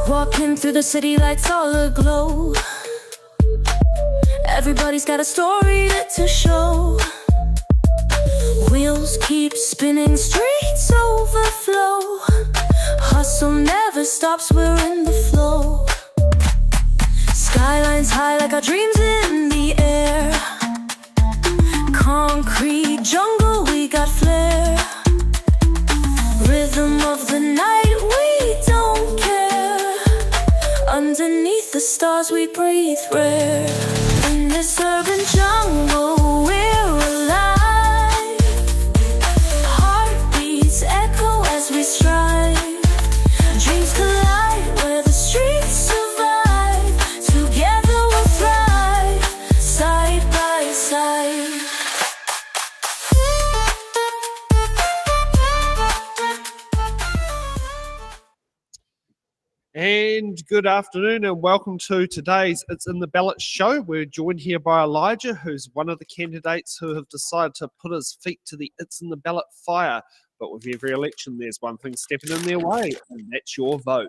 Walking through the city, lights all aglow. Everybody's got a story to show. Wheels keep spinning, streets overflow. Hustle never stops, we're in the flow. Skylines high like our dreams in the air. Concrete jungle, we got flair. Rhythm of the night, we don't care. Underneath the stars we breathe rare. In this urban jungle we're alive. Heartbeats echo as we strive. Dreams collide where the streets survive. Together we'll thrive, side by side. And good afternoon and welcome to today's It's in the Ballot show. We're joined here by Elijah, who's one of the candidates who have decided to put his feet to the It's in the Ballot fire. But with every election, there's one thing stepping in their way, and that's your vote.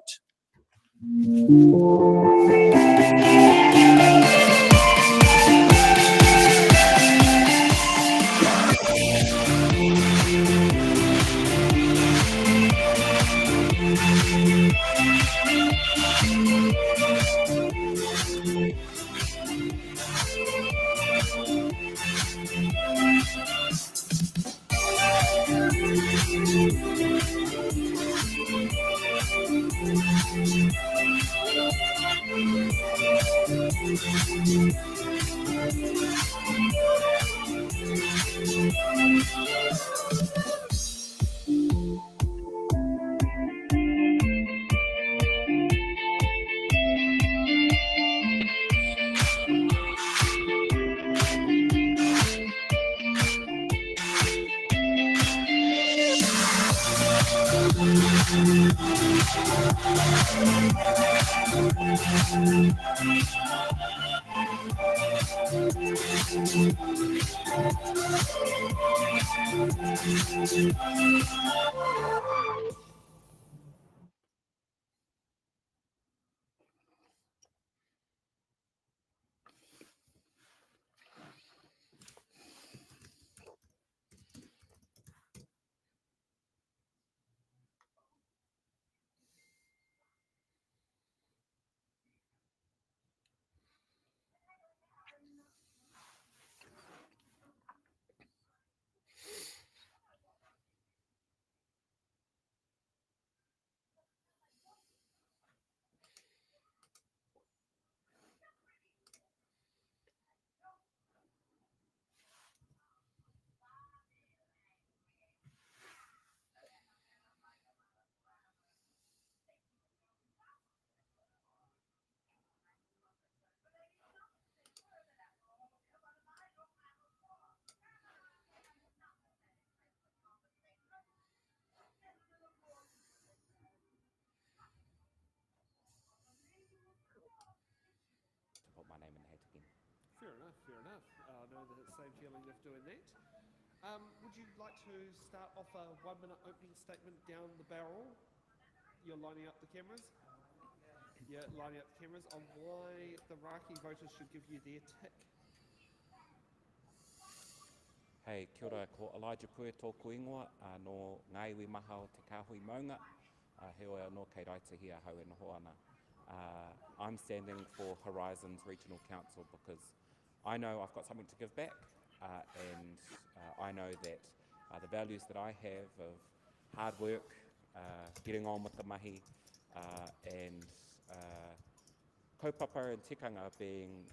Put my name in the hat again. Fair enough, fair enough. I know the same feeling of doing that. Would you like to start off a 1 minute opening statement down the barrel? You're lining up the cameras? Yeah, lining up the cameras on why the Raki voters should give you their tick. Hei, kia ora, ko Elijah Pue tōku ingoa, no ngai iwi maha o te kāhui maunga, he oe anō kei Raitahi a hau e noho ana. I'm standing for Horizons Regional Council because I know I've got something to give back, and I know that the values that I have of hard work, getting on with the mahi, and kaupapa and tikanga being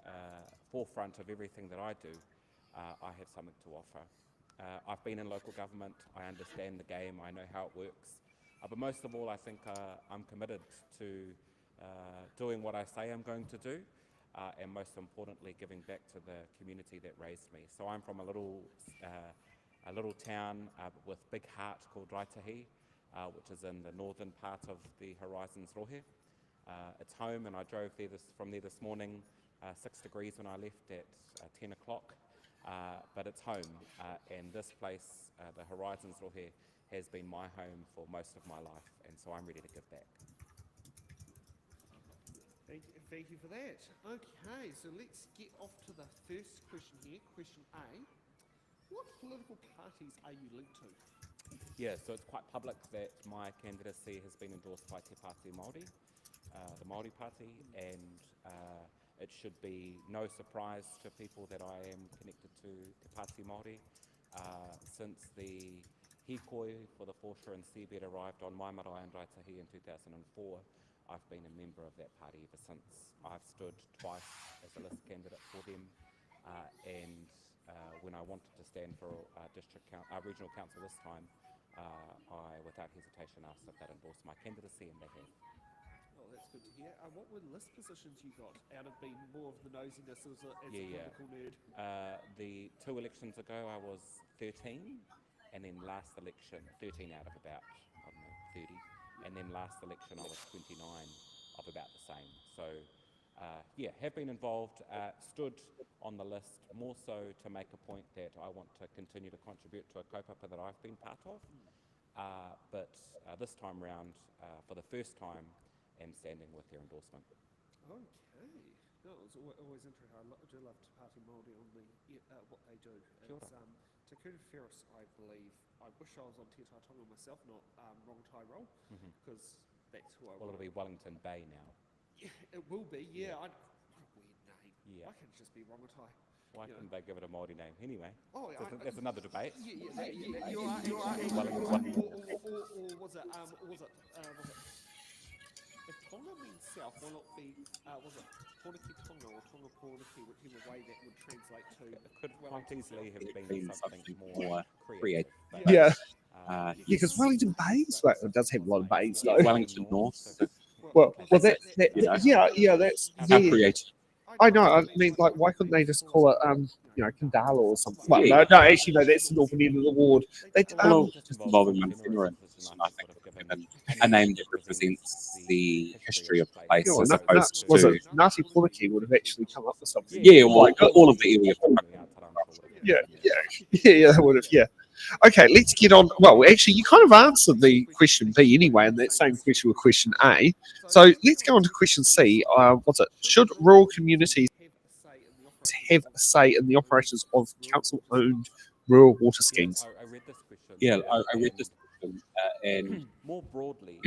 forefront of everything that I do, I have something to offer. I've been in local government, I understand the game, I know how it works, but most of all I think I'm committed to doing what I say I'm going to do, and most importantly giving back to the community that raised me. So I'm from a little town with big heart called Raitahi, which is in the northern part of the Horizons Rohe. It's home, and I drove there from there this morning, 6 degrees when I left at 10 o'clock, but it's home, and this place, the Horizons Rohe, has been my home for most of my life, and so I'm ready to give back. Thank you for that. Okay, so let's get off to the first question here. Question A. What political parties are you linked to? Yeah, so it's quite public that my candidacy has been endorsed by Te Pāti Māori, the Māori Party, and it should be no surprise to people that I am connected to Te Pāti Māori. Since the hikoi for the foreshore and seabed arrived on my marae and Raitahi in 2004, I've been a member of that party ever since. I've stood twice as a list candidate for them, and when I wanted to stand for regional council this time, I, without hesitation, asked if they'd endorse my candidacy, and they have. Oh, that's good to hear. What were list positions you got out of being more of the nosiness as a political nerd? The 2 elections ago, I was 13, and then last election, 13 out of about, 30, and then last election I was 29 of about the same. So, have been involved, stood on the list more so to make a point that I want to continue to contribute to a kaupapa that I've been part of, but this time round, for the first time, am standing with their endorsement. Okay. No, it's always interesting. I do love Te Pāti Māori on what they do. It's, Te Kura Ferris, I believe. I wish I was on Te Taitonga myself, not Rongotai role, because that's who I Well, it'll be Wellington Bay now. Yeah, it will be, yeah. What a weird name. Yeah. Why can't it just be Rongotai? Why couldn't they give it a Māori name anyway? Oh, that's another debate. You are. Or was it? If Tonga means south, why not be? Was it Porniki Tonga or Tonga Porniki, whichever way that would translate to? It could quite easily have been something more creative. Yeah, because Wellington Bays, well, it does have a lot of bays though. Wellington North. Well, that's How creative. I know. I mean, like, why couldn't they just call it, Kandala or something? Well, no, actually, no. That's the northern end of the ward. They, Just involving Manwhenua, I think, a name that represents the history of the place as opposed was to. it Ngāti Porniki would have actually come up with something? Yeah, well, all of the area. Yeah, they would have. Yeah. Okay, let's get on. Well, actually, you kind of answered the question B anyway, and that same question with question A. So let's go on to question C. What's it? Should rural communities have a say in the operations of council-owned rural water schemes? I read this question. Yeah, I read this question, and more broadly,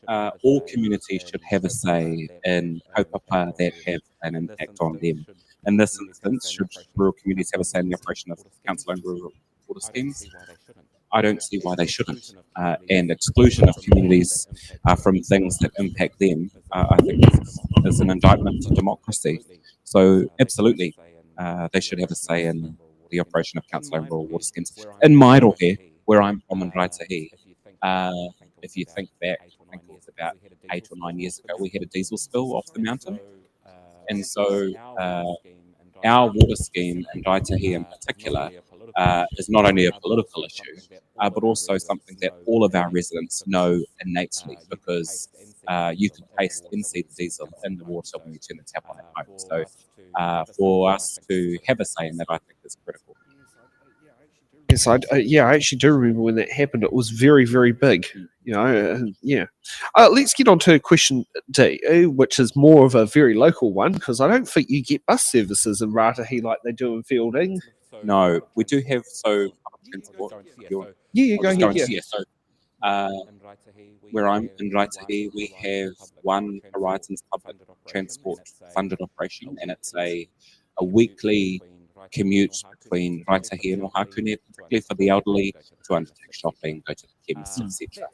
all communities should have a say in kaupapa that have an impact on them. In this instance, should rural communities have a say in the operation of council-owned rural water schemes? I don't see why they shouldn't. And exclusion of communities from things that impact them, I think, is an indictment of democracy. So, absolutely, they should have a say in the operation of council-owned rural water schemes. In Mairohe, where I'm from in Raitahi, if you think back, I think it was about 8 or 9 years ago, we had a diesel spill off the mountain. And so our water scheme in Raitahi in particular is not only a political issue, but also something that all of our residents know innately, because you can taste and see the diesel in the water when you turn the tap on at home. So for us to have a say in that, I think is critical. Yes, I actually do remember when that happened. It was very, very big. Let's get on to question D, which is more of a very local one, because I don't think you get bus services in Raitahi like they do in Feilding. No, we do have transport. Yeah, go ahead. Yeah. So where I'm in Raitahi, we have one Horizons public transport funded operation, and it's a weekly commute between Raitahi and Ohakune, particularly for the elderly, to undertake shopping, go to the chemist, etc.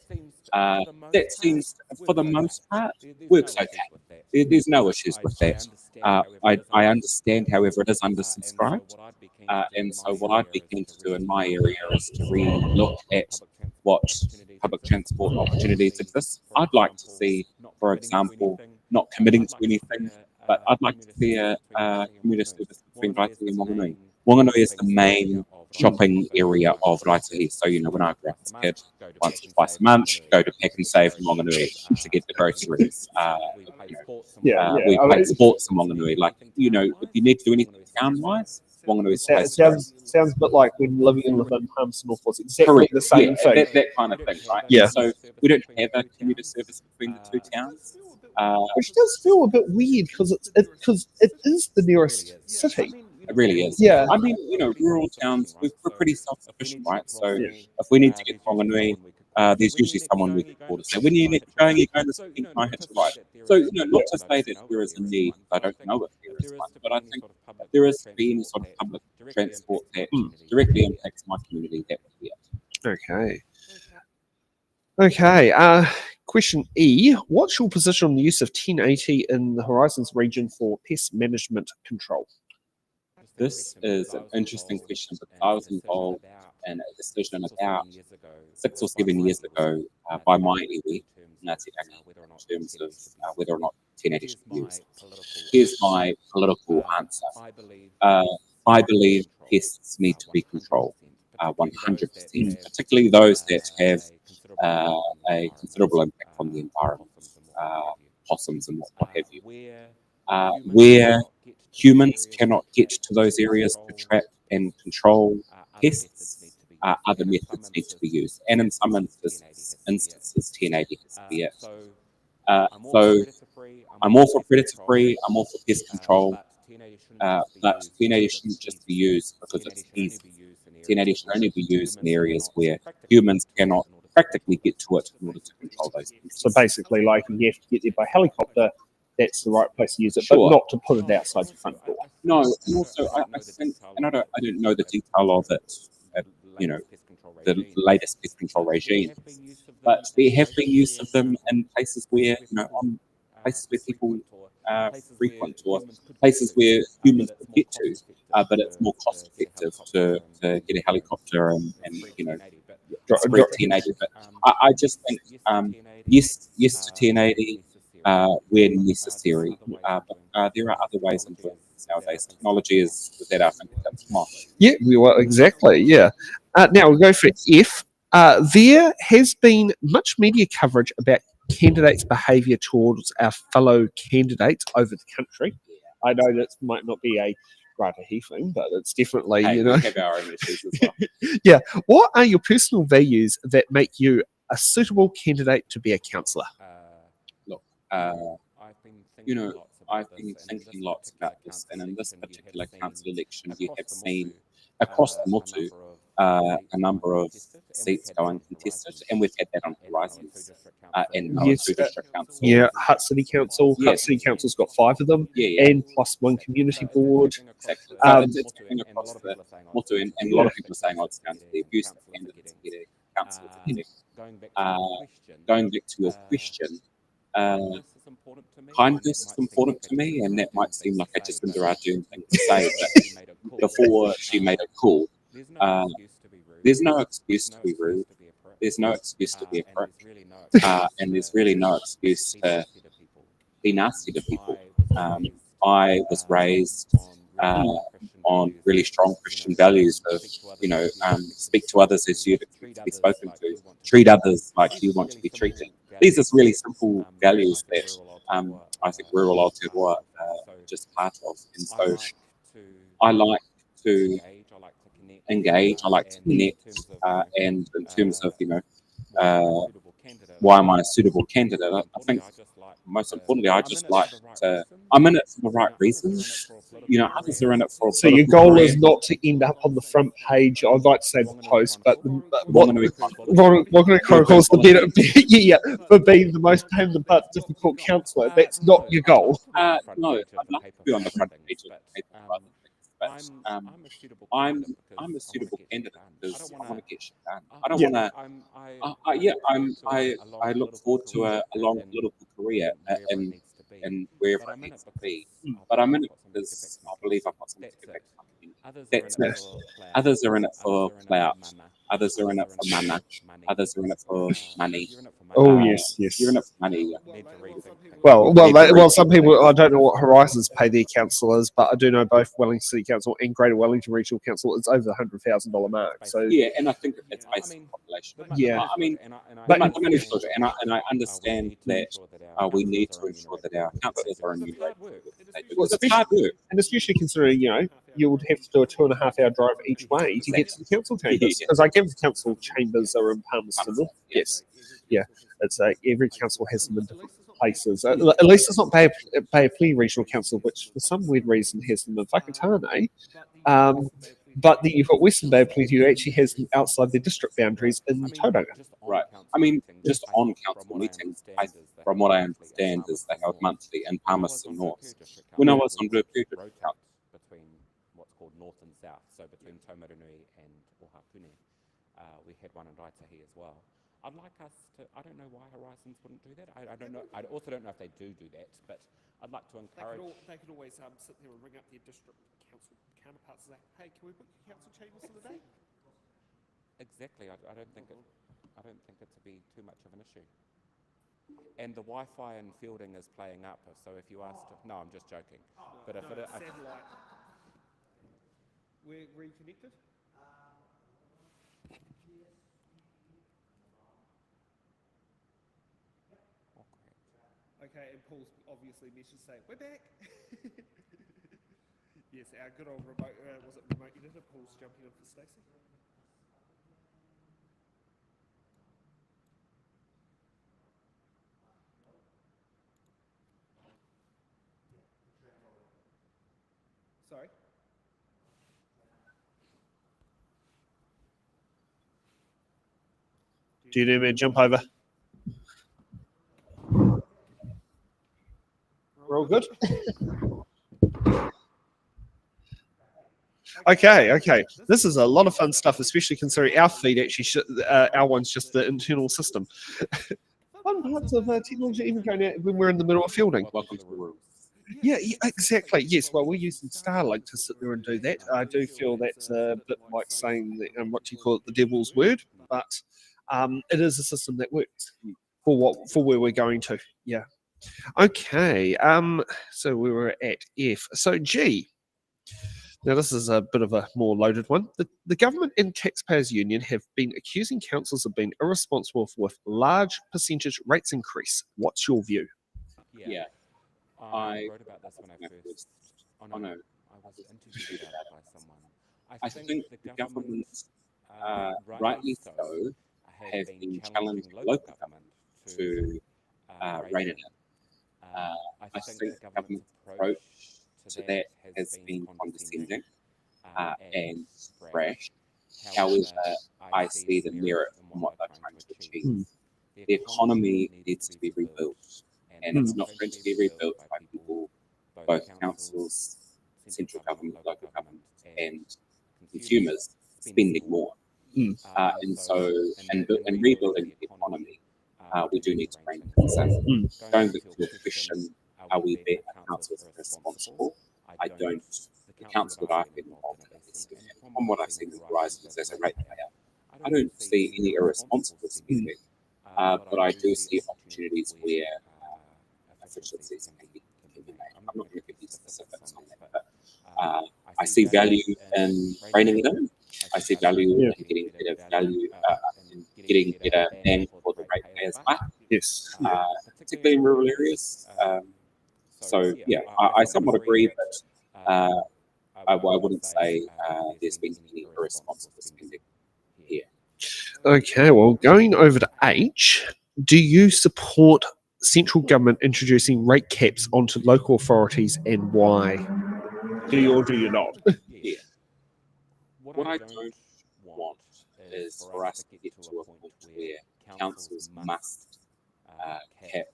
That seems, for the most part, works okay. There's no issues with that. I understand, however, it is undersubscribed, and so what I'd be keen to do in my area is to re-look at what public transport opportunities exist. I'd like to see, for example, not committing to anything, but I'd like to see a commuter service between Raitahi and Wanganui. Wanganui is the main shopping area of Raitahi. So, when I grew up as a kid, once or twice a month, go to Pack and Save in Wanganui to get the groceries. We play sports in Wanganui. Like, if you need to do anything town-wise, Wanganui is the place. Sounds a bit like when living in Palmerston North was exactly the same thing. That kind of thing, right? Yeah. So we don't have a commuter service between the two towns. Which does feel a bit weird because it is the nearest city. It really is. Yeah. I mean, rural towns, we're pretty self-sufficient, right? So if we need to get to Whanganui, there's usually someone we can call to say, when you going this weekend, can I hitch a ride? So, not to say that there is a need, I don't know if there is one, but I think if there is to be any sort of public transport that directly impacts my community, that would be it. Okay. Okay. Question E. What's your position on the use of 1080 in the Horizons region for pest management control? This is an interesting question because I was involved in a decision about 6 or 7 years ago by my iwi, Ngāti Rangi, in terms of whether or not 1080 should be used. Here's my political answer. I believe pests need to be controlled 100%, particularly those that have a considerable impact on the environment, possums and what have you. Where humans cannot get to those areas to trap and control pests, other methods need to be used. And in some instances 1080 has to be it. So I'm all for predator-free, I'm all for pest control, but 1080 shouldn't just be used because it's easy. 1080 should only be used in areas where humans cannot practically get to it in order to control those pests. So basically, like if you have to get there by helicopter, that's the right place to use it, Sure. but not to put it outside your front door. No, and also I think, and I don't know the detail of it, the latest pest control regime, but there have been use of them in places where, on places where people frequent or places where humans could get to, but it's more cost effective to get a helicopter and spread 1080. But I just think yes to 1080 where necessary, but there are other ways of doing this nowadays. Technology is at our fingertips. Come on. Yeah, exactly. Yeah. Now we'll go for F. There has been much media coverage about candidates' behaviour towards our fellow candidates over the country. I know that might not be a Rata thing, but it's definitely, Hey, we have our own issues as well. Yeah. What are your personal values that make you a suitable candidate to be a councillor? Look, I've been thinking lots about this, and in this particular council election, you have seen across the motu a number of seats going contested, and we've had that on Horizons and Motu District Council. Yeah, Hutt City Council. Yes. Hutt City Council's got 5 of them, Yeah. and plus one community board. Exactly. So it's going across the motu, and a lot of people are saying, it's down to the abuse of candidates to get a council to get it. Going back to your question, kindness is important to me, and that might seem like a Jacinda Ardern thing to say, but before she made it cool, there's no excuse to be rude, there's no excuse to be a prick, and there's really no excuse to be nasty to people. I was raised on really strong Christian values of, speak to others as you'd expect to be spoken to, treat others like you want to be treated. These are really simple values that I think rural Aotearoa just part of. And so I like to engage, I like to connect, and in terms of, why am I a suitable candidate? I think most importantly, I just like to, I'm in it for the right reasons. Others are in it for a So your goal is not to end up on the front page. I'd like to say the post, but Whanganui Chronicles the better, for being the most pain in the butt difficult councillor. That's not your goal. No, I'd love to be on the front page of the paper, but I'm a suitable candidate because I want to get shit done. I don't want to. I look forward to a long political career in wherever it needs to be. But I'm in it because I believe I've got something to give back to my community. That's it. Others are in it for clout. Others are in it for mana. Others are in it for money. Oh yes. You're in it for money. Well, some people, I don't know what Horizons pay their councillors, but I do know both Wellington City Council and Greater Wellington Regional Council, it's over the $100,000 mark. So yeah, and I think it's based on population. Yeah. I mean, the money filter, and I understand that we need to ensure that our councillors are remunerated for what they do. Because it's hard work. And especially considering, you would have to do a 2.5-hour drive each way to get to the council chambers. Because I give the council chambers are in Palmerston. Yes. Yeah. It's every council has them in different places. At least it's not Bay of Plenty Regional Council, which for some weird reason has them in Whakatane. But then you've got Western Bay of Plenty who actually has them outside their district boundaries in Tauranga. Right. I mean, just on council meetings, from what I understand, is they held monthly in Palmerston North. When I was on Blue District Council, between what's called North and South, so between Taumarunui and Ohakune, we had one in Raitahi as well. I'd like us to, I don't know why Horizons wouldn't do that. I don't know. I also don't know if they do that, but I'd like to encourage. They could always sit there and ring up their district council counterparts and say, "Hey, can we book your council chambers for the day?" Exactly. I don't think it to be too much of an issue. And the Wi-Fi in Feilding is playing up. So if you asked, no, I'm just joking. But if it, satellite. Were you connected? Okay, and Paul's obviously messaged saying, "We're back." Yes, our good old remote, was it remote editor? Paul's jumping in for Stacey. Sorry? Do you need me to jump over? We're all good? Okay. This is a lot of fun stuff, especially considering our feed actually, our one's just the internal system. Fun parts of technology even going out when we're in the middle of Feilding. welcome to the room. Yeah, exactly. Yes, well, we're using Starlink to sit there and do that. I do feel that's a bit like saying what you call it, the devil's word, but it is a system that works for where we're going to. Yeah. Okay. So we were at F. So G. Now this is a bit of a more loaded one. The government and taxpayers union have been accusing councils of being irresponsible with large percentage rates increase. What's your view? Yeah. I wrote about this when I first. Oh no, I was interviewed about by someone. I think the government, rightly so, have been challenging local government to rein it in. I think the government's approach to that has been condescending and brash. However, I see the merit in what they're trying to achieve. The economy needs to be rebuilt, and it's not going to be rebuilt by people, both councils, central government, local government, and consumers spending more. And so, and rebuilding the economy, we do need to rein things in. Going back to your question, are we better councils responsible? I don't. The council that I've been involved in, from what I've seen in Horizons as a ratepayer, I don't see any irresponsible spending, but I do see opportunities where efficiencies can be made. I'm not going to give you specifics on that, but I see value in reining it in. I see value in getting better value, in getting better bang for the ratepayers' buck. Yes. Particularly in rural areas. So yeah, I somewhat agree, but I wouldn't say there's been any irresponsible spending here. Okay, well, going over to H, do you support central government introducing rate caps onto local authorities and why? Do you or do you not? Yeah. What I don't want is for us to get to a point where councils must cap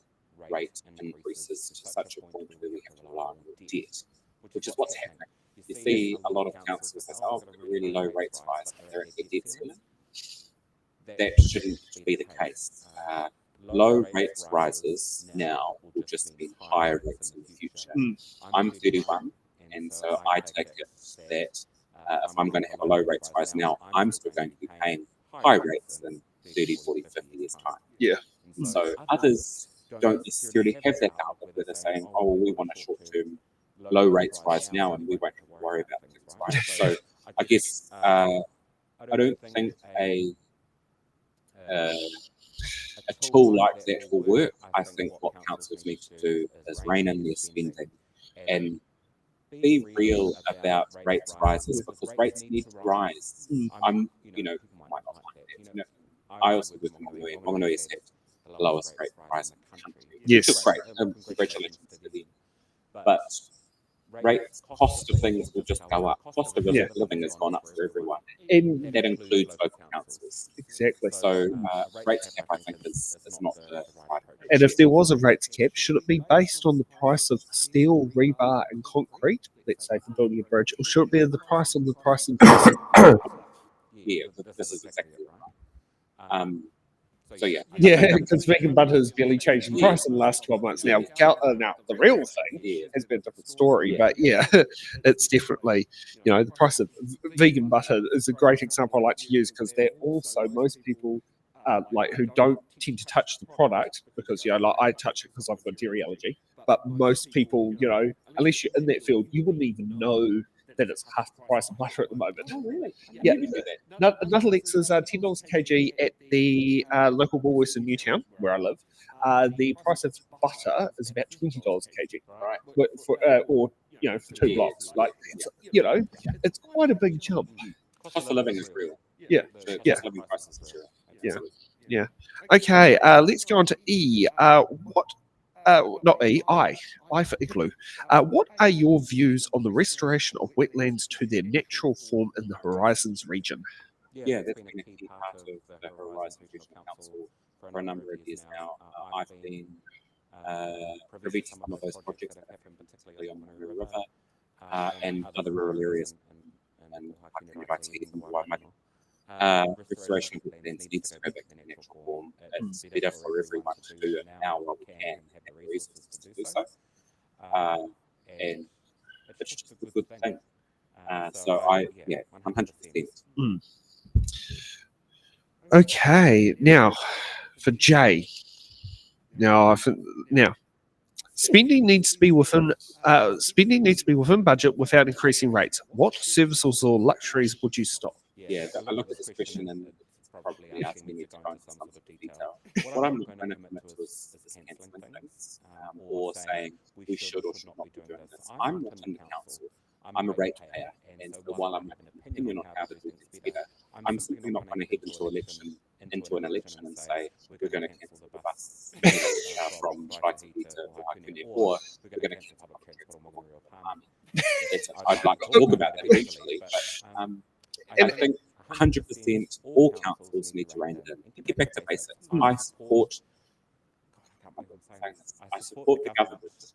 rate increases to such a point where we have to rely on debt, which is what's happening. You see a lot of councils that say, oh, we've got a really low rates rise, but they're at their debt ceiling. That shouldn't be the case. Low rates rises now will just mean higher rates in the future. I'm 31, and so I take it that if I'm going to have a low rates rise now, I'm still going to be paying high rates in 30, 40, 50 years' time. Yeah. So others don't necessarily have that outlook where they're saying, oh, well, we want a short-term low rates rise now and we won't have to worry about things, right? So I guess I don't think a tool like that will work. I think what councils need to do is rein in their spending and be real about rates rises, because rates need to rise. People might not like that. I also live in Whanganui. Whanganui has had the lowest rate rise in the country. Yes. Which is great. Congratulations to them. But cost of things will just go up. Cost of living has gone up for everyone. And That includes local councils. exactly. So rates cap, I think, is not the right approach. And if there was a rates cap, should it be based on the price of steel, rebar, and concrete, let's say for building a bridge, or should it be the price on the price increase? Yeah, this is exactly right. So yeah. Yeah, because vegan butter has barely changed in price in the last 12 months. Now, now the real thing has been a different story, but yeah, it's definitely, the price of vegan butter is a great example I like to use because they're also, most people like who don't tend to touch the product because, like I touch it because I've got dairy allergy, but most people, unless you're in that field, you wouldn't even know that it's half the price of butter at the moment. Oh, really? Yeah, Nuttalex is $10 a kg at the local Woolworths in Newtown, where I live. The price of butter is about $20 a kg, right? For 2 blocks. Like, it's quite a big jump. Cost of living is real. Yeah, The yeah. cost of living prices is real. Yeah. Absolutely. Yeah. Okay, let's go on to E. Not E, I for igloo. What are your views on the restoration of wetlands to their natural form in the Horizons region? Yeah, that's been a key part of the Horizon Regional Council for a number of years now. I've been privy to some of those projects that happen, particularly on the River and other rural areas in Raki and Waimate. Restoration of wetlands needs to go back to their natural form. It's better for everyone to do it now while we can have the resources to do so. And it's just a good thing. So I 100%. Okay, now for J. Now, spending needs to be within budget without increasing rates. What services or luxuries would you stop? Yeah, I look at this question and it's probably asking me to go into some sort of detail. What I'm not going to commit to is cancelling things or saying we should or should not be doing this. I'm not in the council. I'm a ratepayer, and so while I'm having an opinion on how to do things better, I'm simply not going to head into an election and say we're going to cancel the bus from Raki to Hakune, or we're going to cancel public transport on Memorial Palm. I'd like to talk about that eventually, but I think 100% all councils need to rein it in and get back to basics. I support the government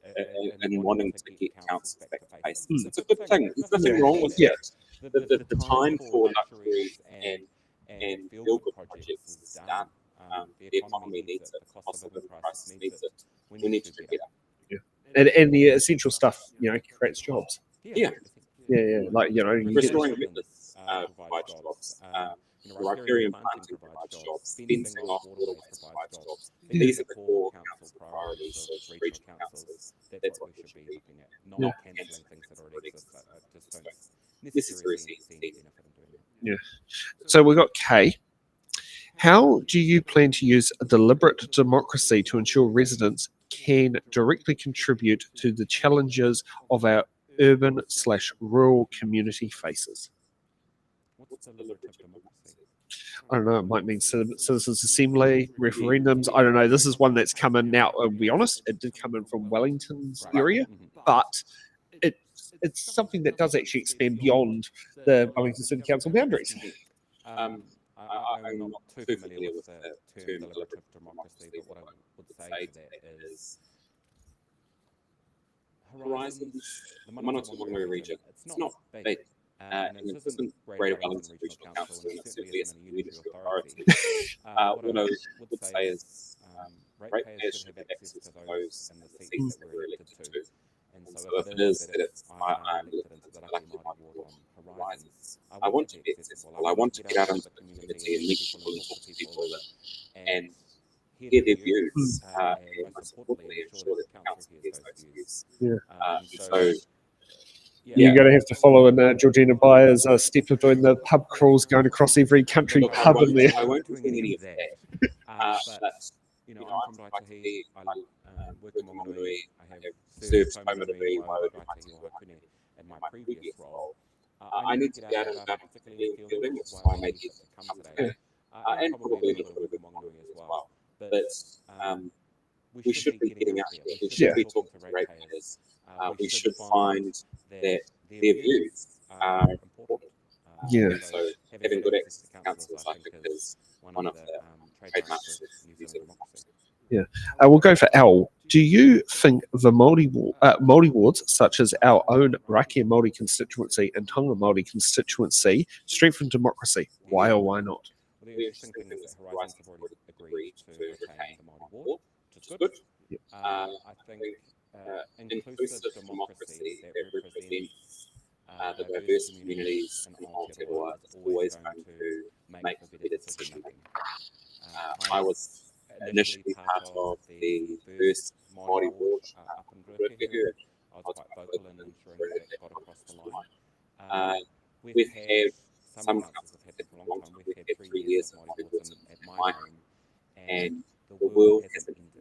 in wanting to get councils back to basics. It's a good thing. There's nothing wrong with it. The time for luxuries and feel-good projects is done. The economy needs it. The cost of living crisis needs it. We need to do better. And the essential stuff, creates jobs. Yeah. Like, Restoring wetlands provides jobs. Riparian planting provides jobs. Fencing off waterways provides jobs. These are the core council priorities of regional councils. That's what we should be looking at, not cancelling things that already exist. Just don't necessarily see any benefit in doing that. Yeah. So we've got K. How do you plan to use a deliberate democracy to ensure residents can directly contribute to the challenges of our urban/rural community faces? What's a deliberative democracy? I don't know, it might mean citizens' assembly, referendums. I don't know. This is one that's come in now. I'll be honest, it did come in from Wellington's area, but it's something that does actually expand beyond the Wellington City Council boundaries. I'm not too familiar with the term deliberative democracy, but what I would say to that is Horizons, the Manawatu region, it's not big. And it isn't Greater Wellington Regional Council, and it certainly isn't a unitary authority. What I would say is ratepayers should have access to those in the seats that we're elected to. And so if it is that I'm elected into the Raki Māori ward on Horizons, I want to be accessible. I want to get out into the community and meet people and talk to people and hear their views, and most importantly, ensure that the council hears those views. So You're going to have to follow in Georgina Byers' step of doing the pub crawls, going across every country pub in there. I won't do any of that. But I'm from Raki. I work in Monganui. I have served Monganui, Raki in my previous role. I need to get out and about, particularly in Feilding, which is why I made it come today. And probably a little bit of Monganui as well. But we should be getting out there. We should be talking to ratepayers. We should find that their views are important. Yeah. So having good access to councils, I think, is one of the trademarks of New Zealand democracy. We'll go for Al. Do you think the Māori wards, such as our own Raki Māori Constituency and Tonga Māori Constituency, strengthen democracy? Why or why not? The interesting thing is that Horizons have already agreed to retain the Māori ward, which is good. Yep. I think inclusive democracy that represents the diverse communities in Aotearoa is always going to make for better decision making. I was initially part of the first Māori ward up in Raki. I was quite vocal in ensuring that it got across the line. We've had some councils have had it for a long time. We've had 3 years of Māori wards at my home, and the world hasn't ended.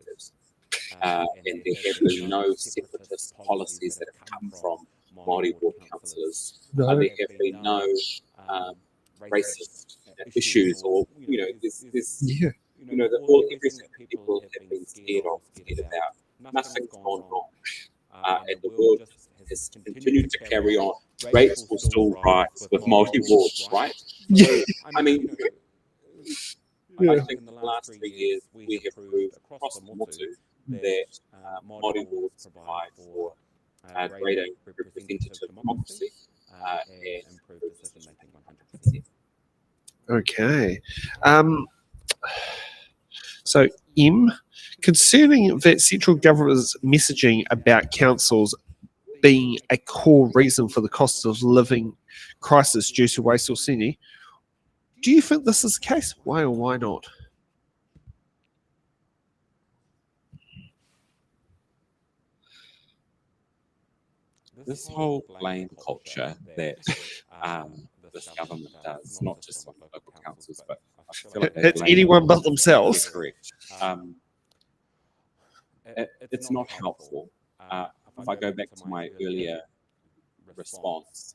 And there have been no separatist policies that have come from Māori ward councillors. No. There have been no racist issues, or there's Yeah. everything that people have been scared about. Nothing's gone wrong, and the world has continued to carry on. Rates will still rise with Māori wards, right? Yeah. So, I mean, I think in the last 3 years we have proved across the Motu that Māori wards provide for greater representative democracy and improved decision making 100%. Okay. So, concerning that central government's messaging about councils being a core reason for the cost of living crisis due to waste or senior, do you think this is the case? Why or why not? This whole blame culture that this government does, not just on local councils, but I feel like they It's blame anyone but themselves. Yeah, correct. It's not helpful. If I go back to my earlier response,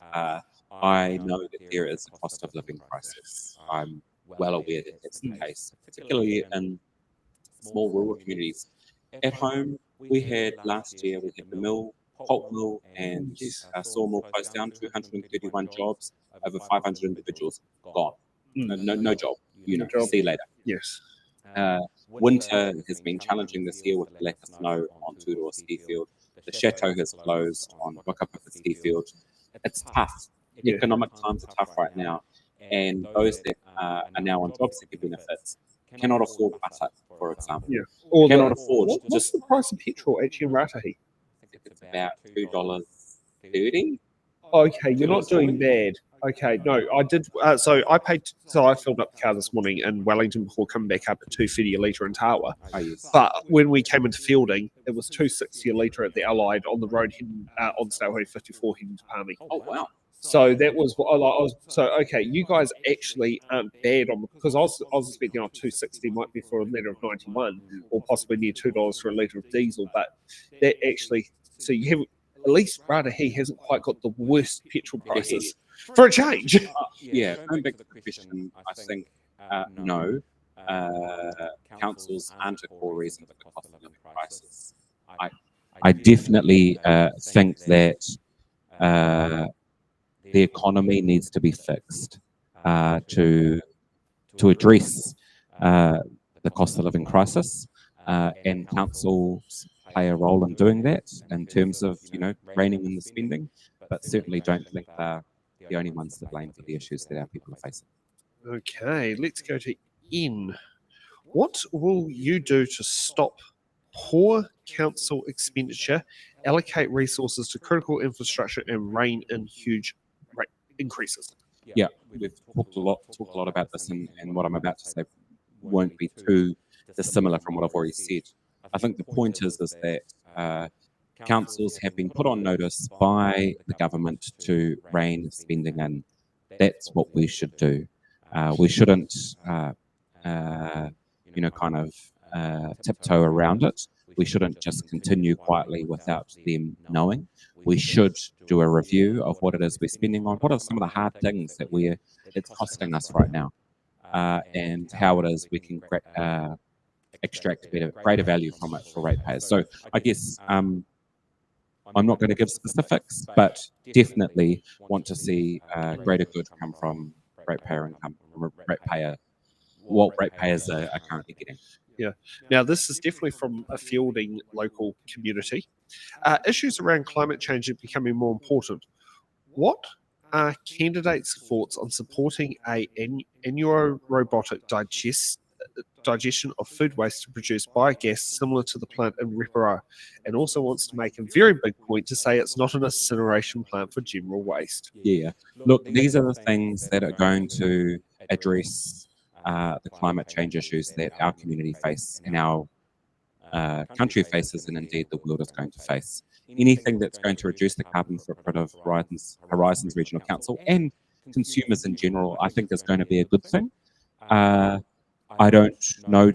I know that there is a cost of living crisis. I'm well aware that that's the case, particularly in small rural communities. At home, we had last year, we had the pulp mill and sawmill closed down, 231 jobs, over 500 individuals gone. No job, see you later. Yes. Winter has been challenging this year with the lack of snow on Turoa Ski Field. The chateau has closed on Whakapapa Ski Field. It's tough. Yeah. Economic times are tough right now. And those that are now on job seeker benefits cannot afford butter, for example. Yeah. Or Cannot afford what's just the price of petrol actually in Ratahi? it's about $2.30. Okay, you're not doing bad. Okay, no, I did. So I filled up the car this morning in Wellington before coming back up at $2.30 a litre in Tawa. Oh, yes. But when we came into Feilding, it was $2.60 a litre at the Allied on the road heading on State Highway 54 heading to Palmy. Oh, wow. So that was what I was. So okay, you guys actually aren't bad on, because I was expecting $2.60 might be for a litre of 91, or possibly near $2 for a litre of diesel. But that actually, so you have at least Ratahi hasn't quite got the worst petrol prices for a change. Yeah, going back to the question, I think no, councils aren't a core reason for the cost of living crisis. I definitely think that the economy needs to be fixed to address the cost of living crisis, and councils play a role in doing that in terms of reining in the spending, but certainly don't think they're the only ones to blame for the issues that our people are facing. Okay, let's go to N. What will you do to stop poor council expenditure, allocate resources to critical infrastructure, and rein in huge rate increases? Yeah, we've talked a lot about this, and what I'm about to say won't be too dissimilar from what I've already said. I think the point is that councils have been put on notice by the government to rein spending in. That's what we should do. We shouldn't, tiptoe around it. We shouldn't just continue quietly without them knowing. We should do a review of what it is we're spending on. What are some of the hard things that it's costing us right now, and how it is we can extract greater value from it for ratepayers. So I guess I'm not going to give specifics, but definitely want to see greater good come from ratepayer income, from what ratepayers are currently getting. Yeah. Now, this is definitely from a Feilding local community. Issues around climate change are becoming more important. What are candidates' thoughts on supporting a anaerobic digestion of food waste to produce biogas similar to the plant in Repara? And also wants to make a very big point to say it's not an incineration plant for general waste. Yeah. Look, these are the things that are going to address the climate change issues that our community face and our country faces, and indeed the world is going to face. Anything that's going to reduce the carbon footprint of Horizons Regional Council and consumers in general, I think is going to be a good thing. I don't know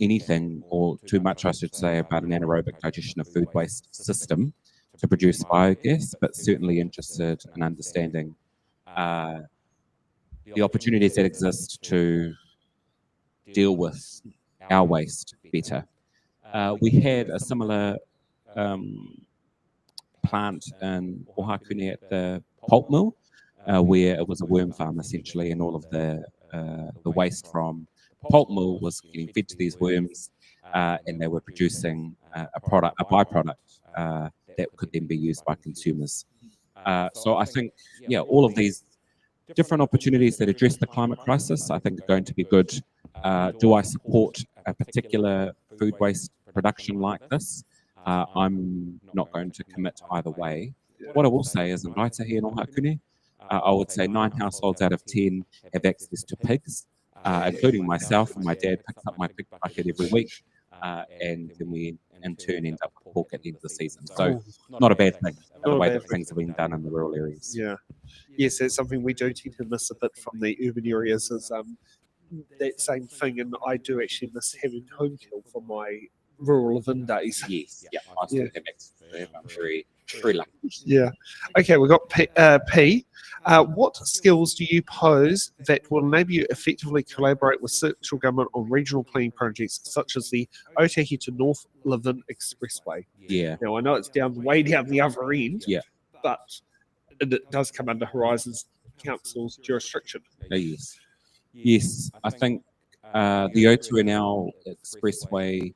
anything, or too much I should say, about an anaerobic digestion of food waste system to produce biogas, but certainly interested in understanding the opportunities that exist to deal with our waste better. We had a similar plant in Ohakune at the pulp mill, where it was a worm farm essentially, and all of the waste from the pulp mill was getting fed to these worms, and they were producing a byproduct that could then be used by consumers. So I think, yeah, all of these different opportunities that address the climate crisis, I think are going to be good. Do I support a particular food waste production like this? I'm not going to commit either way. What I will say is in Raitahi and Ohakune, I would say 9 households out of 10 have access to pigs, including myself, and my dad picks up my pig bucket every week, and then we in turn end up with pork at the end of the season. So not a bad thing, the way that things have been done in the rural areas. Yeah. Yes, that's something we do tend to miss a bit from the urban areas, is that same thing, and I do actually miss having home kill from my rural living days. Yes, yeah, I still have access to them. I'm very, very lucky. Yeah. Okay, we've got P. What skills do you pose that will enable you effectively collaborate with central government on regional planning projects such as the Otahi to North Livin Expressway? Yeah, Now, I know it's way down the other end, yeah, but it does come under Horizons Council's jurisdiction. yes. Yes, I think the O2NL Expressway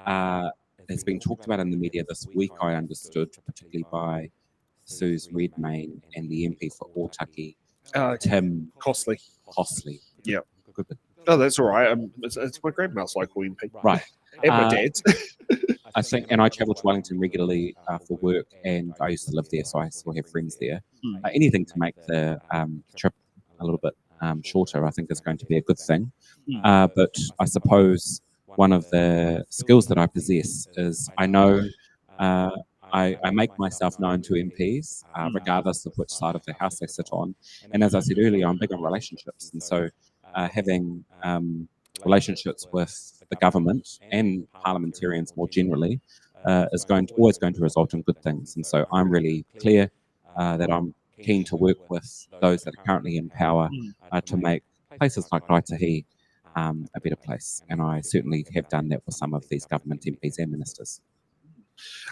has been talked about in the media this week, I understood, particularly by Suze Redmayne and the MP for Otaki, Tim Costly. Yeah. Good. Oh, that's all right. It's my grandma's local MP. Right. And my dad's. I think, and I travel to Wellington regularly for work, and I used to live there, so I still have friends there. Anything to make the trip a little bit shorter, I think, is going to be a good thing. But I suppose one of the skills that I possess is I know I make myself known to MPs, regardless of which side of the house they sit on. And as I said earlier, I'm big on relationships. And so having relationships with the government and parliamentarians more generally is always going to result in good things. And so I'm really clear that I'm keen to work with those that are currently in power to make places like Raitahi a better place. And I certainly have done that with some of these government MPs and ministers.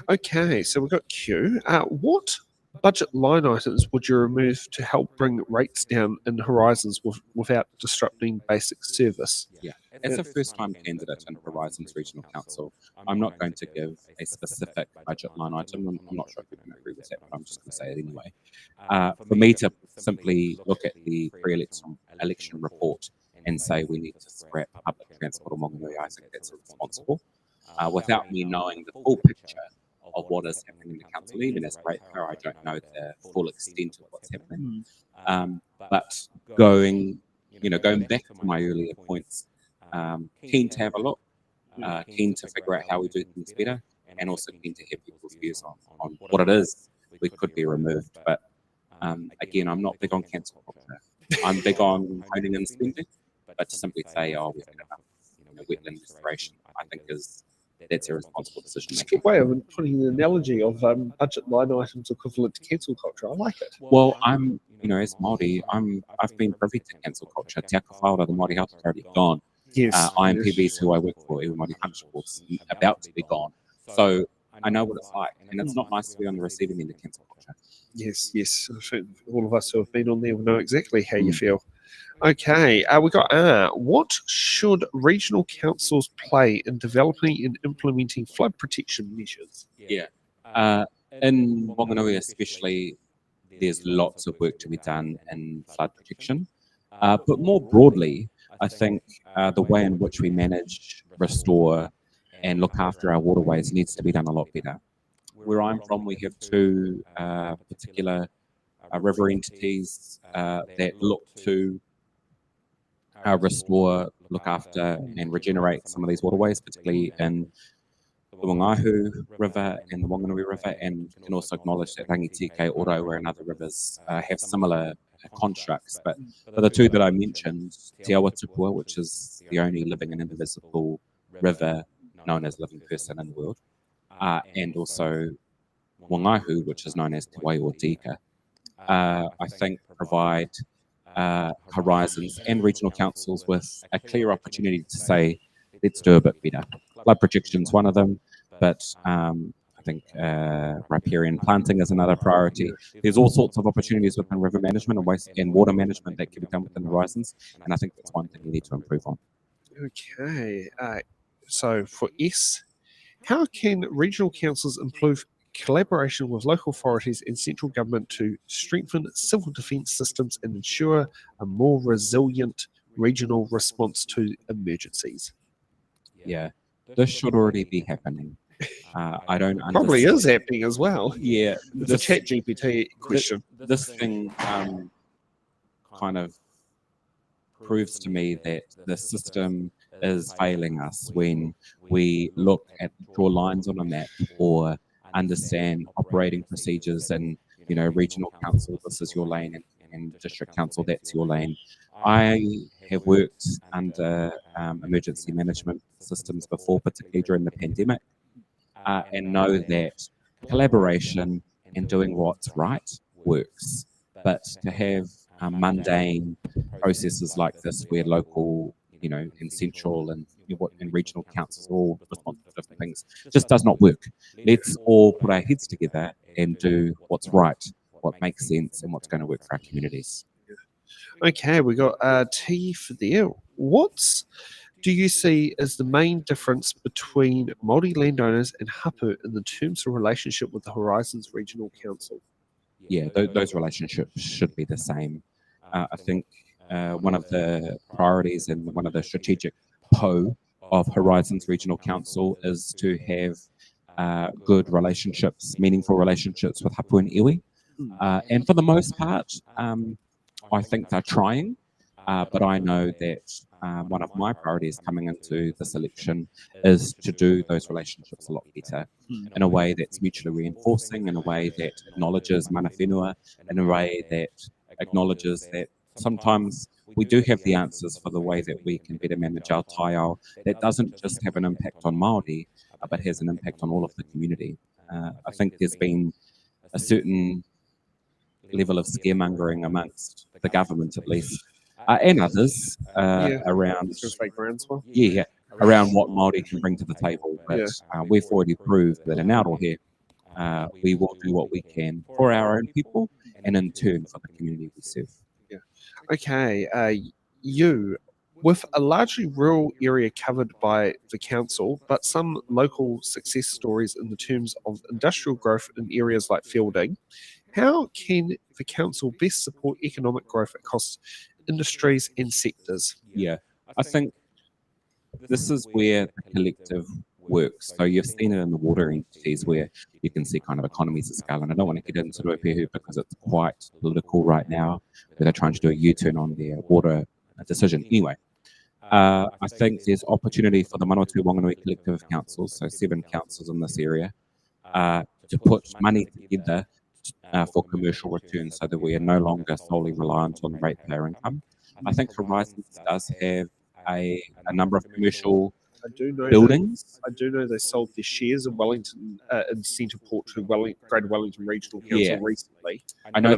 Okay, so we've got Q. What budget line items would you remove to help bring rates down in Horizons without disrupting basic service? Yeah, as a first-time candidate in Horizons Regional Council, I'm not going to give a specific budget line item. I'm not sure if you're going to agree with that, but I'm just going to say it anyway. For me to simply look at the pre-election report and say we need to scrap public transport along the way, I think that's irresponsible. Without me knowing the full picture of what is happening in the council, even as ratepayer, I don't know the full extent of what's happening. But going back to my earlier points, keen to have a look, keen to figure out how we do things better, and also keen to hear people's views on what it is we could be removed. But again, I'm not big on cancel culture. I'm big on honing and spending, but to simply say, oh, we've got enough wetland restoration, I think that's a responsible decision It's a making. good way of putting an analogy of budget line items equivalent to cancel culture. I like it. Well, as Māori, I've been privy to cancel culture. Te Aka Whaora, the Māori Health Authority, gone. Yes. IMPBs who I work for, Everybody Punch Force, about to be gone. So I know what it's like, and it's not nice to be on the receiving end of cancel culture. Yes, yes. I think all of us who have been on there will know exactly how you Mm. feel. Okay, we got what should regional councils play in developing and implementing flood protection measures? Yeah. In Wanganui especially, there's lots of work to be done in flood protection. But more broadly, I think the way in which we manage, restore, and look after our waterways needs to be done a lot better. Where I'm from, we have two particular river entities that look to restore, look after, and regenerate some of these waterways, particularly in the Wangaihu River and the Wanganui River, and can also acknowledge that Rangitike, Orowa, and other rivers have similar constructs. But the two that I mentioned, Te Awatupua, which is the only living and indivisible river known as living person in the world, and also Wangaihu, which is known as Te Waiua Tika, I think provide horizons and regional councils with a clear opportunity to say, let's do a bit better. Flood protection is one of them, but I think riparian planting is another priority. There's all sorts of opportunities within river management and waste and water management that can be done within horizons, and I think that's one thing we need to improve on. Okay, so for S, how can regional councils improve collaboration with local authorities and central government to strengthen civil defence systems and ensure a more resilient regional response to emergencies? Yeah, this should already be happening. I don't Probably is happening as well. Yeah, It's a chat GPT question. This thing kind of proves to me that the system is failing us when we draw lines on a map or understand operating procedures and, you know, regional council, this is your lane, and district council, that's your lane. I have worked under emergency management systems before, particularly during the pandemic, and know that collaboration and doing what's right works. But to have mundane processes like this where local, you know, and central and regional councils are all responsible for different things just does not work. Let's all put our heads together and do what's right, what makes sense, and what's going to work for our communities. Okay, we got T for there. What do you see as the main difference between Māori landowners and hapu in the terms of relationship with the Horizons Regional Council? Yeah, those relationships should be the same. I think one of the priorities and one of the strategic of Horizons Regional Council is to have good relationships, meaningful relationships with hapu and iwi. And for the most part, I think they're trying, but I know that one of my priorities coming into this election is to do those relationships a lot better in a way that's mutually reinforcing, in a way that acknowledges mana whenua, in a way that acknowledges that sometimes we do have the answers for the way that we can better manage our taiao that doesn't just have an impact on Māori, but has an impact on all of the community. I think there's been a certain level of scaremongering amongst the government, at least, and others around around what Māori can bring to the table. But we've already proved that in Aotearoa we will do what we can for our own people and in turn for the community we serve. Okay, with a largely rural area covered by the council, but some local success stories in the terms of industrial growth in areas like Feilding, how can the council best support economic growth across industries and sectors? Yeah, I think this is where the collective works. So you've seen it in the water entities where you can see kind of economies of scale. And I don't want to get into Ruapehu because it's quite political right now, where they're trying to do a U-turn on their water decision. Anyway, I think there's opportunity for the Manawatu Wanganui Collective Councils, so 7 councils in this area, to put money together for commercial returns so that we are no longer solely reliant on ratepayer income. I think Horizons does have a number of commercial I do know buildings. I do know they sold their shares in Wellington in Centreport to Greater Wellington Regional Council Yeah. recently. I know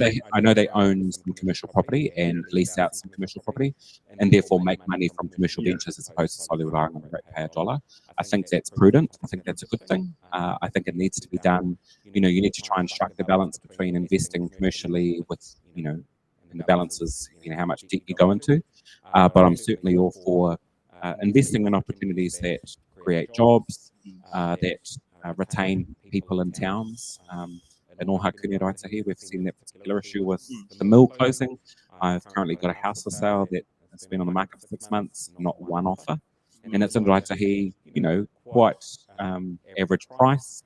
they own some commercial property and lease out some commercial property, and therefore make money from commercial ventures as opposed to solely relying on the ratepayer dollar. I think that's prudent. I think that's a good thing. I think it needs to be done. You need to try and strike the balance between investing commercially with, and the balance is, how much debt you go into. But I'm certainly all for investing in opportunities that create jobs, that retain people in towns. In Ohakune Raitahi, we've seen that particular issue with the mill closing. I've currently got a house for sale that's been on the market for 6 months, not one offer. And it's in Raitahi, quite average price,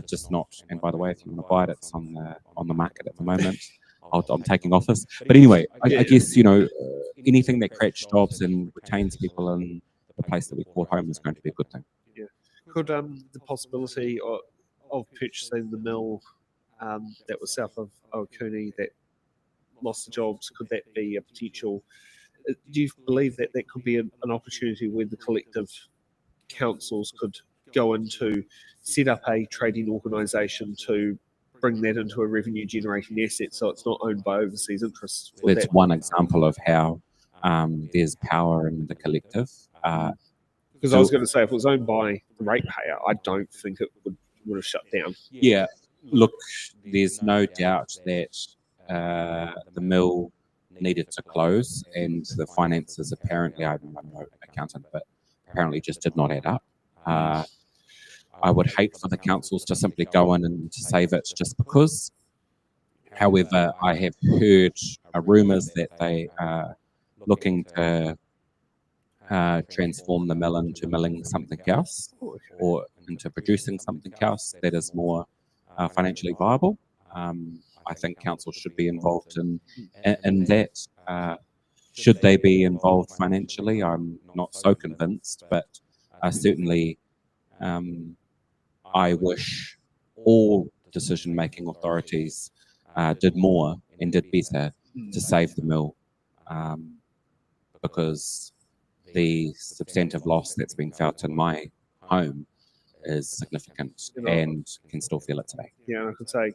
just not. And by the way, if you want to buy it, it's on the market at the moment. I'm taking offers. But anyway, I guess, anything that creates jobs and retains people in the place that we call home is going to be a good thing. Yeah. Could the possibility of purchasing the mill that was south of Ohakune that lost the jobs, could that be a potential? Do you believe that could be an opportunity where the collective councils could go into set up a trading organisation to bring that into a revenue generating asset so it's not owned by overseas interests? That's one example of how there's power in the collective. Because I was going to say, if it was owned by the ratepayer, I don't think it would have shut down. Yeah, look, there's no doubt that the mill needed to close, and the finances apparently, I'm no accountant, but apparently just did not add up. I would hate for the councils to simply go in and to save it just because. However, I have heard rumours that they are looking to transform the mill into milling something else, or into producing something else that is more financially viable. I think council should be involved in that. Should they be involved financially? I'm not so convinced, but certainly I wish all decision-making authorities did more and did better to save the mill, because the substantive loss that's been felt in my home is significant and can still feel it today. Yeah, I could say,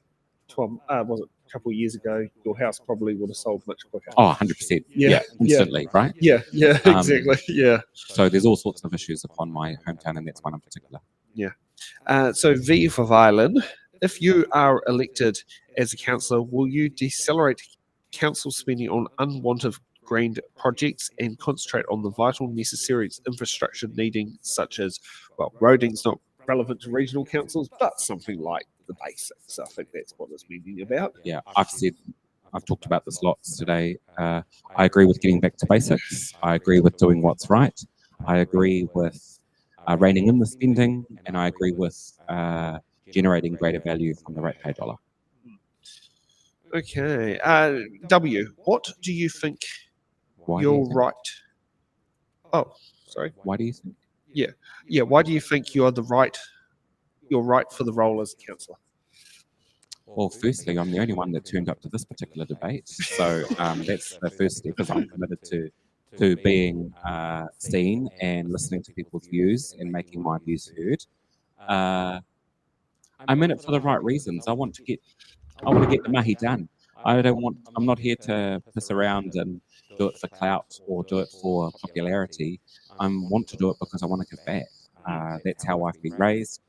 was it a couple of years ago, your house probably would have sold much quicker. Oh, 100%. Yeah, instantly, right? Yeah, exactly. Yeah. So there's all sorts of issues upon my hometown, and that's one in particular. Yeah. So V for violin. If you are elected as a councillor, will you decelerate council spending on unwanted green projects and concentrate on the vital necessary infrastructure needing, such as, well, roading's not relevant to regional councils, but something like the basics? I think that's what it's meaning about. Yeah, I've talked about this lots today. I agree with getting back to basics. I agree with doing what's right. I agree with reining in the spending, and I agree with generating greater value from the ratepayer dollar. Okay. W, what do you think Why you're do you think? right? Oh, sorry. Why do you think? Yeah. Why do you think you're right for the role as a councillor? Well, firstly, I'm the only one that turned up to this particular debate, so that's the first step, because I'm committed to being seen and listening to people's views and making my views heard. I'm in it for the right reasons. I want to get the mahi done. I'm not here to piss around and do it for clout or do it for popularity. I want to do it because I want to give back. That's how I've been raised.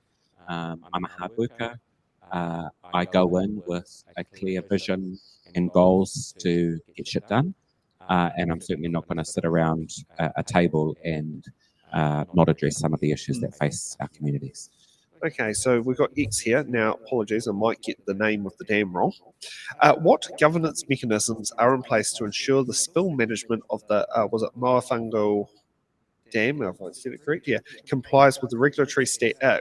I'm a hard worker. I go in with a clear vision and goals to get shit done. And I'm certainly not going to sit around a table and not address some of the issues that face our communities. Okay, so we've got X here. Now, apologies, I might get the name of the dam wrong. What governance mechanisms are in place to ensure the spill management of the, was it Moafango Dam, if I said it correct, complies with the regulatory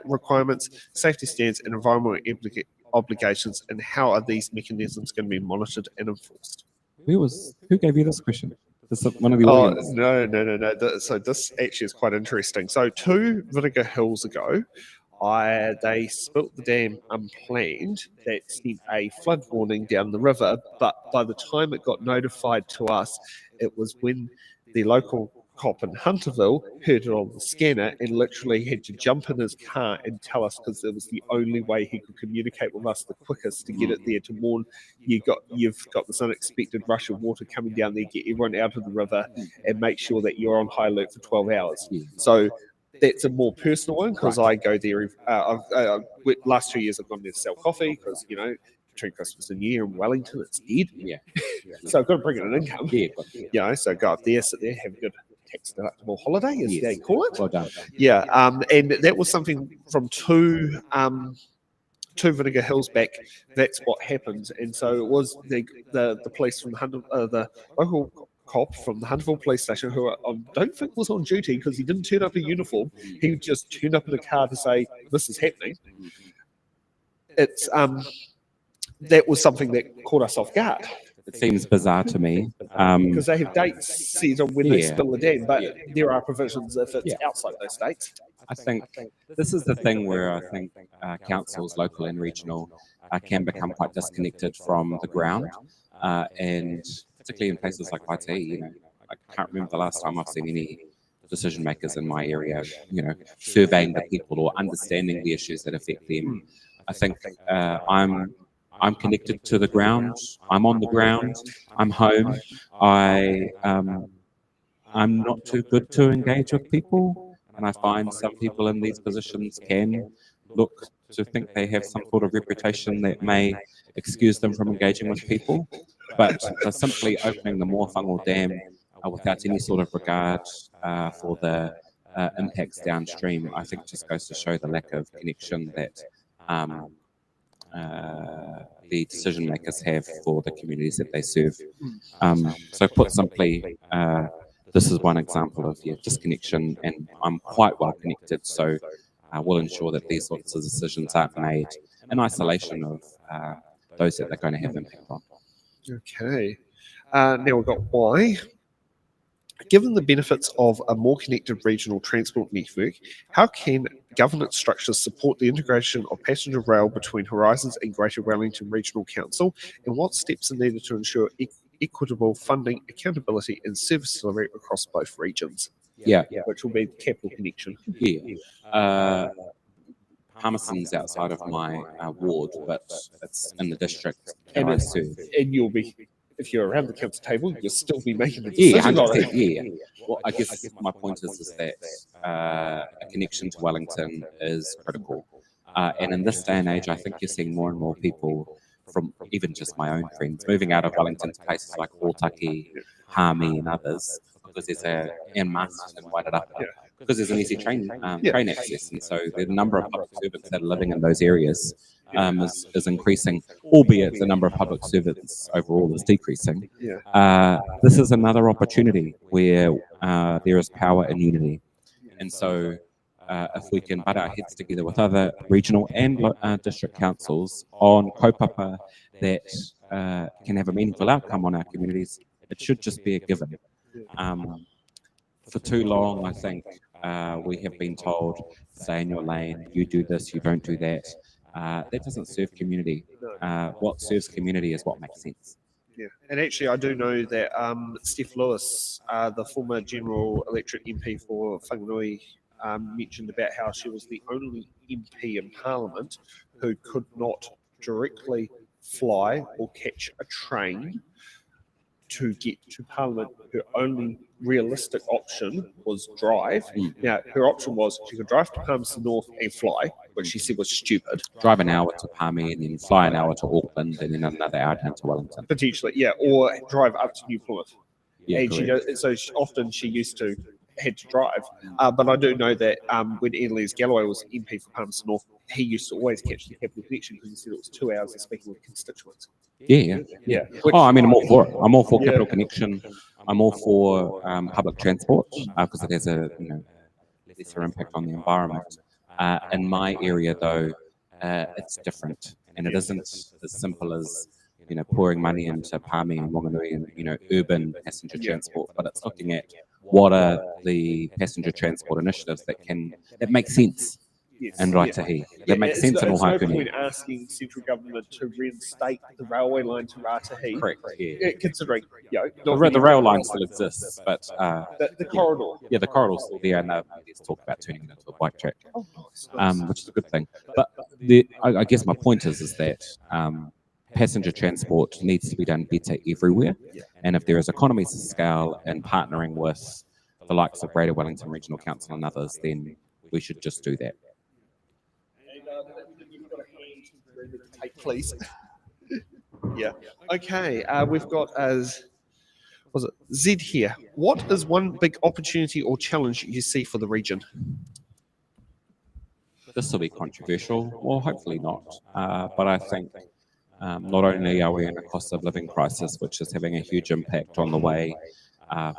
requirements, safety standards, and environmental obligations, and how are these mechanisms going to be monitored and enforced? Who gave you this question? This is one of the audience. No. So this actually is quite interesting. So 2 Vinegar Hills ago, they spilt the dam unplanned. That sent a flood warning down the river, but by the time it got notified to us, it was when the local cop in Hunterville heard it on the scanner and literally had to jump in his car and tell us, because it was the only way he could communicate with us the quickest, to get it there to warn you've got this unexpected rush of water coming down there, get everyone out of the river and make sure that you're on high alert for 12 hours. So that's a more personal one, because I go there. Last 2 years I've gone there to sell coffee, because between Christmas and New Year in Wellington it's dead. So I've got to bring in an income. So go up there, sit there, have a good tax deductible holiday, as they call it. Well done. And that was something from two Vinegar Hills back. That's what happened, and so it was the police from the local cop from the Hunterville police station, who I don't think was on duty, because he didn't turn up in uniform. He just turned up in a car to say this is happening. It's that was something that caught us off guard. It seems bizarre to me. Because they have dates set on when they spill the dam, but there are provisions if it's outside those dates. I think this is the thing where I think councils, local and regional, can become quite disconnected from the ground, and particularly in places like Waitangi. I can't remember the last time I've seen any decision makers in my area, surveying the people or understanding the issues that affect them. I think I'm connected to the ground. I'm on the ground. I'm home. I'm not too good to engage with people, and I find some people in these positions can look to think they have some sort of reputation that may excuse them from engaging with people. But simply opening the Moawhango Dam without any sort of regard for the impacts downstream, I think just goes to show the lack of connection that the decision makers have for the communities that they serve. So put simply, this is one example of disconnection, and I'm quite well connected, so we'll ensure that these sorts of decisions aren't made in isolation of those that they're going to have impact on. Okay. Now we've got why. Given the benefits of a more connected regional transport network, how can governance structures support the integration of passenger rail between Horizons and Greater Wellington Regional Council, and what steps are needed to ensure equitable funding, accountability and service delivery across both regions? Which will be the capital connection. Palmerston's outside of my ward, but it's in the district that I serve. And you'll be, if you're around the council table, you'll still be making the decision on it. Well, I guess my point is that a connection to Wellington is critical. And in this day and age, I think you're seeing more and more people from even just my own friends moving out of Wellington to places like Otaki, Hami and others, because there's and Masterton and Wairarapa, because there's an easy train access. And so the number of public servants that are living in those areas is increasing, albeit the number of public servants overall is decreasing. This is another opportunity where there is power in unity. And so if we can butt our heads together with other regional and district councils on kaupapa that can have a meaningful outcome on our communities, it should just be a given. For too long, I think we have been told, stay in your lane, you do this, you don't do that. That doesn't serve community. What serves community is what makes sense. And actually I do know that Steph Lewis, the former General Electorate MP for Whanganui, mentioned about how she was the only MP in Parliament who could not directly fly or catch a train to get to Parliament. Her only realistic option was drive. Now, her option was she could drive to Palmerston North and fly, which she said was stupid. Drive an hour to Palmy and then fly an hour to Auckland and then another hour down to Wellington. Potentially, or drive up to New Plymouth. And Correct. she used to had to drive. But I do know that when Ian Lees Galloway was MP for Palmerston North, he used to always catch the capital connection because he said it was 2 hours of speaking with constituents. Which, I mean, I'm all for it. I'm all for capital connection. I'm all for public transport because it has a lesser impact on the environment. In my area, though, it's different, and it isn't as simple as pouring money into Palmy and Wanganui and urban passenger transport, but it's looking at what are the passenger transport initiatives that make sense and Raitahi. That makes sense in It's no Ohakune. point asking central government to reinstate the railway line to Ratahi. Correct, yeah. Considering, The rail line still exists, but the corridor. yeah, the corridor's still there, and there's talk about turning it into a bike track, Oh, nice. which is a good thing. But I guess my point is that passenger transport needs to be done better everywhere, and if there is economies of scale and partnering with the likes of Greater Wellington Regional Council and others, then we should just do that. You've got a hand to take, please. Yeah. Okay. We've got was it Zed here? What is one big opportunity or challenge you see for the region? This will be controversial, well, hopefully not. But I think not only are we in a cost of living crisis, which is having a huge impact on the way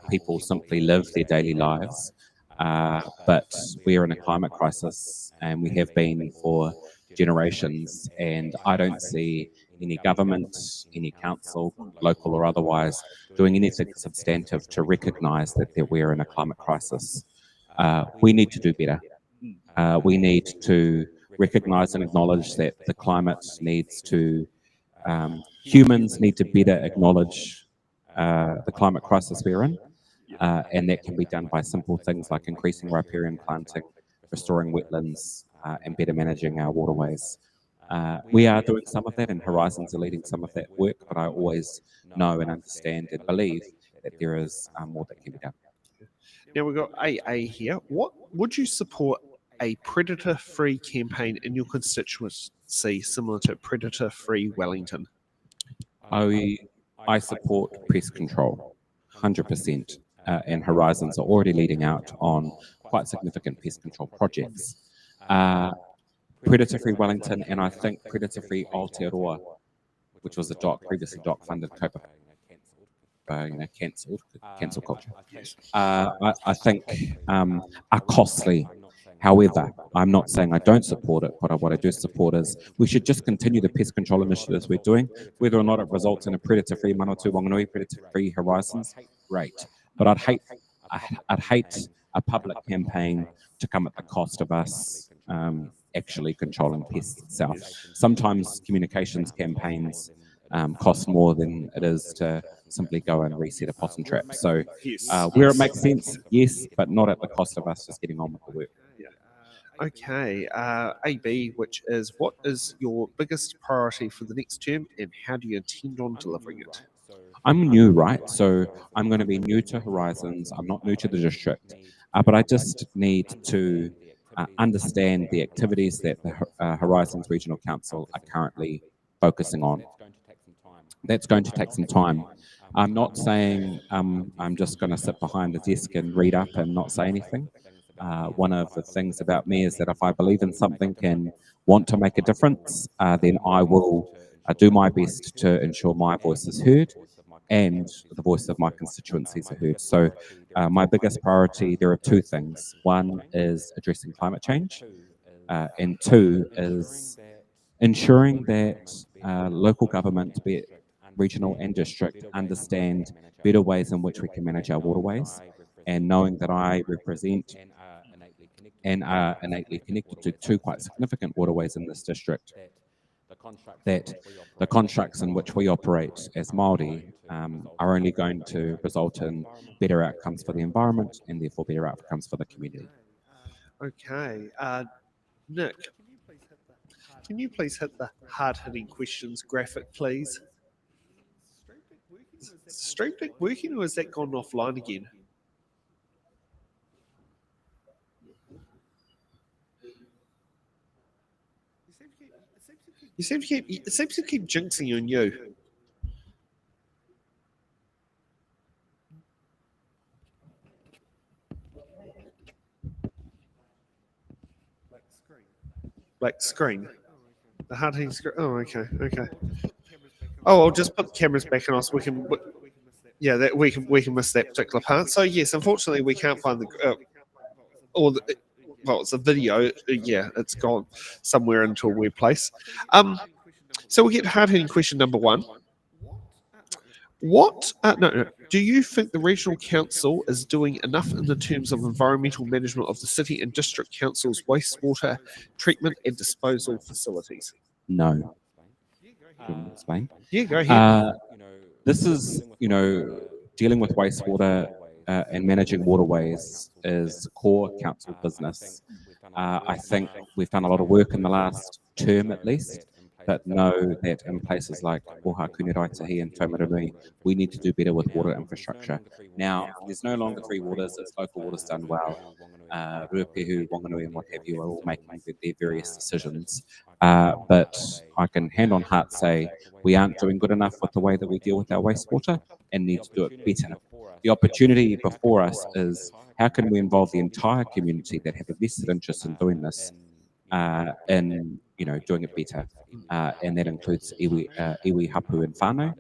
people simply live their daily lives, but we are in a climate crisis, and we have been for generations, and I don't see any government, any council, local or otherwise, doing anything substantive to recognise that we're in a climate crisis. We need to do better. We need to recognise and acknowledge that the climate needs to, humans need to better acknowledge the climate crisis we're in, and that can be done by simple things like increasing riparian planting, restoring wetlands, and better managing our waterways. We are doing some of that, and Horizons are leading some of that work, but I always know and understand and believe that there is more that can be done. Now we've got AA here. What would you support a predator-free campaign in your constituency similar to predator-free Wellington? I support pest control, 100%, and Horizons are already leading out on quite significant pest control projects. Predator-free Wellington, and I think predator-free Aotearoa, which was a previously DOC-funded COPA, cancel culture, I think are costly. However, I'm not saying I don't support it, but what I do support is we should just continue the pest control initiatives we're doing, whether or not it results in a predator-free Manawatu Wanganui, predator-free Horizons, great. But I'd hate a public campaign to come at the cost of us actually controlling pests itself. Sometimes communications campaigns cost more than it is to simply go and reset a possum trap. So where it makes sense, yes, but not at the cost of us just getting on with the work. Okay, AB, which is what is your biggest priority for the next term, and how do you intend on delivering it? I'm new, right? So I'm going to be new to Horizons. I'm not new to the district, but I just need to understand the activities that the Horizons Regional Council are currently focusing on. That's going to take some time. I'm not saying I'm just going to sit behind the desk and read up and not say anything. One of the things about me is that if I believe in something and want to make a difference, then I will do my best to ensure my voice is heard and the voice of my constituencies are heard. So my biggest priority, there are two things. One is addressing climate change, and two is ensuring that local government, be it regional and district, understand better ways in which we can manage our waterways, and knowing that I represent and are innately connected to two quite significant waterways in this district, that the contracts in which we operate as Māori are only going to result in better outcomes for the environment and therefore better outcomes for the community. Okay, Nick, can you please hit the hard-hitting questions graphic, please? Is Stream Deck working, or has that gone offline again? It seems to keep jinxing you and you. Black screen. The hard-hitting screen. Oh, okay. Oh, I'll just put the cameras back on us. We can miss that particular part. So yes, unfortunately, we can't find the it's a video. Yeah, it's gone somewhere into a weird place. So we'll get hard-hitting question number one. What? No. Do you think the regional council is doing enough in the terms of environmental management of the city and district council's wastewater treatment and disposal facilities? No. Do you want me to explain? Yeah, go ahead. This is, dealing with wastewater and managing waterways is core council business. I think we've done a lot of work in the last term at least, but know that in places like Ohakune, Raitahi and Taumarunui, we need to do better with water infrastructure. Now, there's no longer three waters, it's local waters done well. Ruapehu, Wanganui and what have you are all making their various decisions. But I can hand on heart say we aren't doing good enough with the way that we deal with our wastewater and need to do it better. The opportunity before us is how can we involve the entire community that have a vested interest in doing this in doing it better, and that includes iwi, hapu and whānau,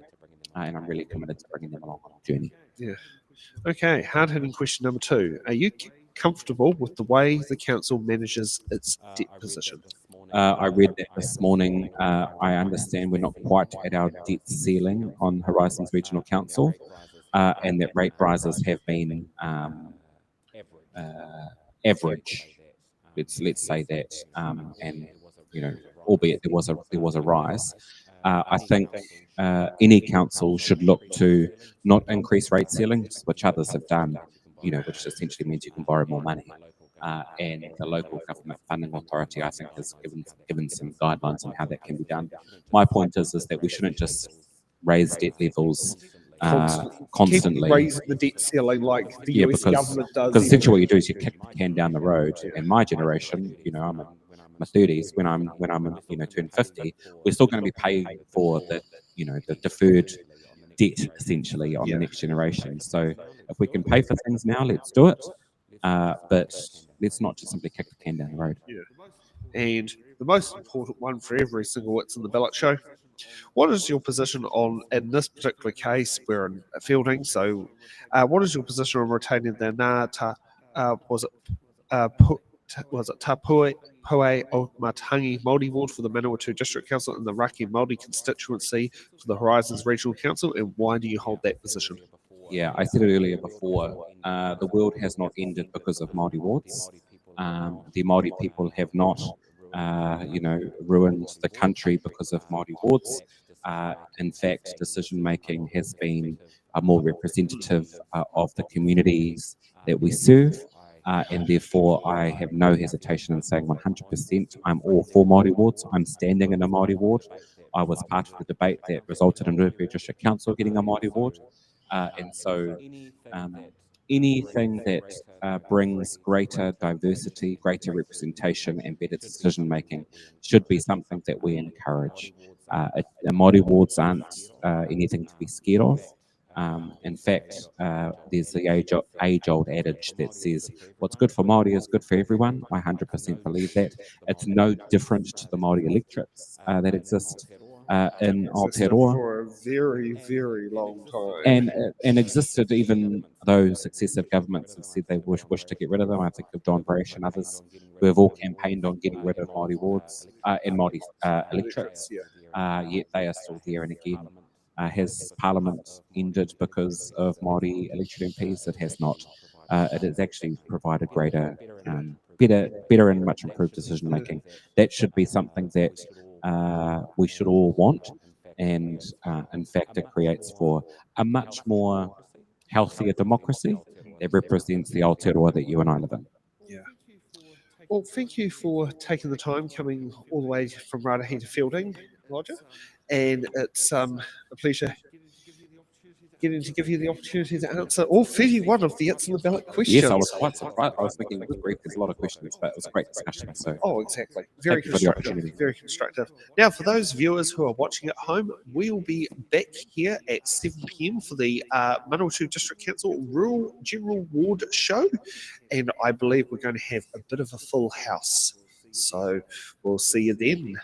and I'm really committed to bringing them along on the journey. Yeah. Okay, hard-hitting question number 2. Are you comfortable with the way the council manages its debt position? I read that this morning. I understand we're not quite at our debt ceiling on Horizons Regional Council, and that rate rises have been average. Let's say that, and albeit there was a rise. I think any council should look to not increase rate ceilings, which others have done, which essentially means you can borrow more money. And the local government funding authority, I think, has given some guidelines on how that can be done. My point is that we shouldn't just raise debt levels constantly. Keep raising the debt ceiling like the US government does. Because essentially what you do is you kick the can down the road. And my generation, I'm in my 30s, when I'm turn 50, we're still going to be paying for the deferred debt essentially on the next generation. So if we can pay for things now, let's do it. But let's not just simply kick the can down the road. Yeah. And the most important one for every single It's in the Ballot show. What is your position on, in this particular case, we're in Feilding, so what is your position on retaining the Tapue o Matangi Māori Ward for the Manawatu District Council and the Raki Māori Constituency for the Horizons Regional Council, and why do you hold that position? Yeah, I said it earlier before, the world has not ended because of Māori wards. The Māori people have not ruined the country because of Māori wards. In fact, decision-making has been more representative of the communities that we serve, and therefore I have no hesitation in saying 100% I'm all for Māori wards. I'm standing in a Māori ward. I was part of the debate that resulted in Ruapehu District Council getting a Māori ward. And so anything that brings greater diversity, greater representation and better decision making should be something that we encourage. Māori wards aren't anything to be scared of. In fact, there's the age-old adage that says, what's good for Māori is good for everyone. I 100% believe that. It's no different to the Māori electorates that exist in Aotearoa. For a very, very long time. And existed even though successive governments have said they wish to get rid of them. I think of Don Brash and others who have all campaigned on getting rid of Māori wards and Māori electorates, yet they are still there. And again, has Parliament ended because of Māori elected MPs? It has not. It has actually provided greater, better and much improved decision making. That should be something that we should all want, and in fact it creates for a much more healthier democracy that represents the Aotearoa that you and I live in. Yeah. Well, thank you for taking the time coming all the way from Raitahi to Feilding, Roger, and it's a pleasure getting to give you the opportunity to answer all 31 of the It's in the Ballot questions. Yes, I was quite surprised. I was thinking it was brief, there's a lot of questions, but it was a great discussion. So, exactly. Very constructive. Very constructive. Now, for those viewers who are watching at home, we'll be back here at 7 p.m. for the Manawatu District Council Rural General Ward show, and I believe we're going to have a bit of a full house. So we'll see you then.